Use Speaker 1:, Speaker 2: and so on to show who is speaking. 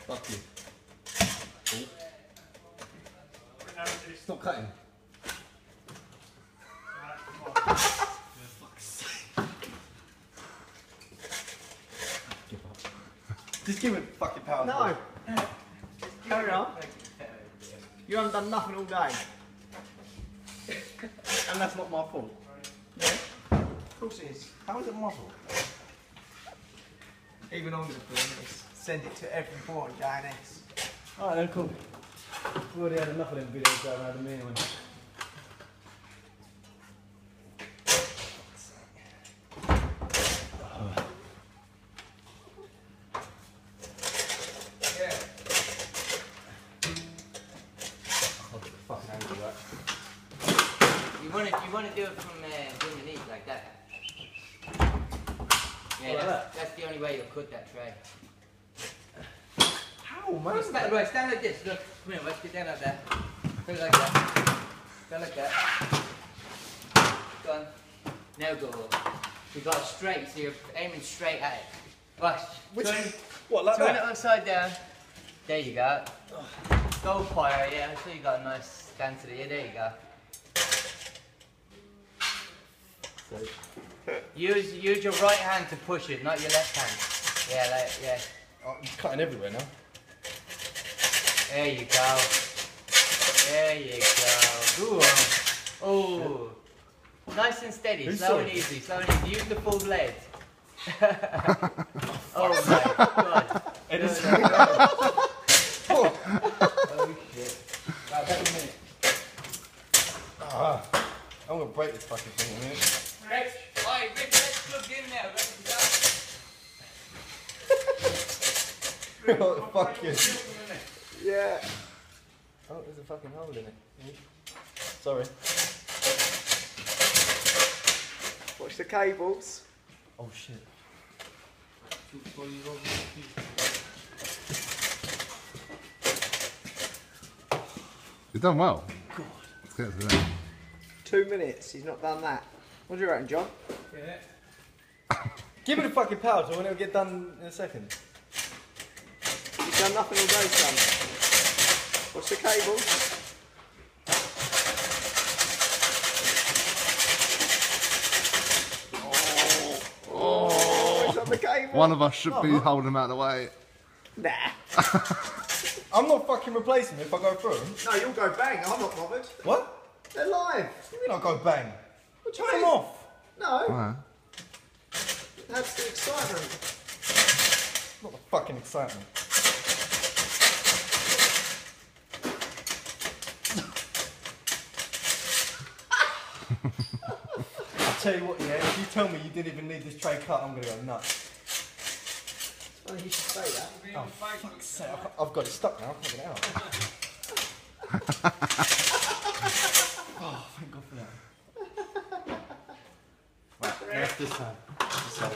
Speaker 1: Fuck you. Oh. Stop cutting. Just give it fucking power.
Speaker 2: No. Carry on. You haven't done nothing all day.
Speaker 1: And that's not my fault.
Speaker 2: Yeah.
Speaker 1: Of course it is. How is it my fault?
Speaker 2: Even on the film, send it to every boy on JNS.
Speaker 1: Alright then, cool. We've already had enough of them videos going around me anyway.
Speaker 3: You want to do it from underneath like that. Yeah, that's the only way you'll cut that tray.
Speaker 1: How, man?
Speaker 3: Well, stand like this. Look, come here, let's get down like that. Put it like that. Go like that. Done. Now go up. We got it straight, so you're aiming straight at it. Watch.
Speaker 1: What, like
Speaker 3: turn
Speaker 1: that?
Speaker 3: It upside down. There you go. Go fire, yeah. So you got a nice stand to the ear. There you go. Use your right hand to push it, not your left hand. Yeah, like, yeah.
Speaker 1: Oh, it's cutting everywhere now.
Speaker 3: There you go. There you go. Ooh. Oh. Nice and steady, slow and easy, slow and easy. Use the full blade. Oh my god.
Speaker 1: It is.
Speaker 3: Oh shit.
Speaker 1: Right, back in a minute. I'm gonna break this fucking thing in a minute.
Speaker 3: Rich, let's plug in now.
Speaker 1: What the fuck is?
Speaker 2: Yeah.
Speaker 1: Oh, there's a fucking hole in it. Sorry.
Speaker 2: Watch the cables.
Speaker 1: Oh shit.
Speaker 4: You've done well.
Speaker 1: God.
Speaker 4: Let's get to that.
Speaker 2: 2 minutes, he's not done that. What do you reckon, John?
Speaker 1: Yeah. Give it the fucking power tool and it'll get done in a second.
Speaker 2: You've done nothing all day, son. Watch the cables. Oh, the cable.
Speaker 4: One of us should be holding them out of the way.
Speaker 2: Nah.
Speaker 1: I'm not fucking replacing them if I go through them.
Speaker 2: No, you'll go bang. I'm not bothered.
Speaker 1: What?
Speaker 2: They're live.
Speaker 1: What do you mean I'll go bang?
Speaker 2: Turn
Speaker 1: them off.
Speaker 2: No.
Speaker 4: Alright.
Speaker 2: That's the excitement.
Speaker 1: Not the fucking excitement. I'll tell you what, yeah, if you tell me you didn't even need this tray cut, I'm gonna go nuts.
Speaker 2: It's funny you should say that.
Speaker 1: Oh, fuck's sake. I've got it stuck now, I can't get it out. Oh, thank God for that. Right, that's this time. This side.